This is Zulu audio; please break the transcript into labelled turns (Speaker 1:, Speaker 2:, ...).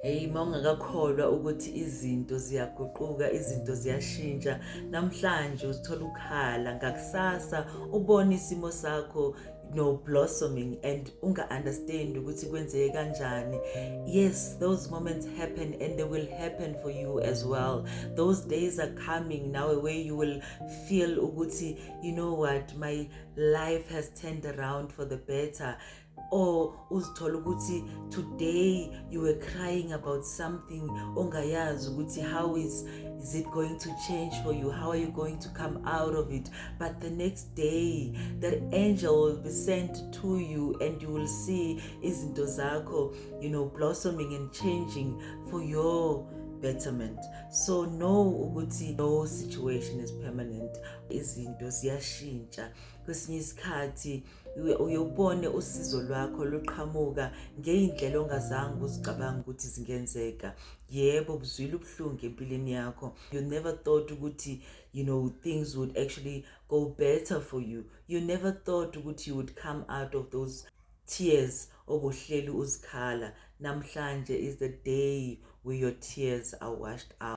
Speaker 1: Hey mawungakakholwa ukuthi izinto ziyaguquka, izinto ziyashintsha. Namhlanje uzithola ukhala, ngakusasa ubona isimo sakho blossoming and unga-understand ukuthi kwenzeke kanjani. Yes, those moments happen and they will happen for you as well. Those days are coming now where you will feel ukuthi, you know what, my life has turned around for the better. Or uzithola ukuthi today you were crying about something ongayazi ukuthi how is it going to change for you, how are you going to come out of it, but the next day that angel will be sent to you and you will see izinto zakho blossoming and changing for your betterment. So know ukuthi no situation is permanent, izinto ziyashintsha. Kwesinye isikhathi uyobone usizo lwakho luqhamuka ngeindlela ongazange uzicabanga ukuthi zingenzeka. Yebo, buzwile ubuhlungu empilweni yakho. You never thought ukuthi things would actually go better for you. You never thought ukuthi you would come out of those tears obuhleli uzikhala. Namhlanje is the day where your tears are washed out.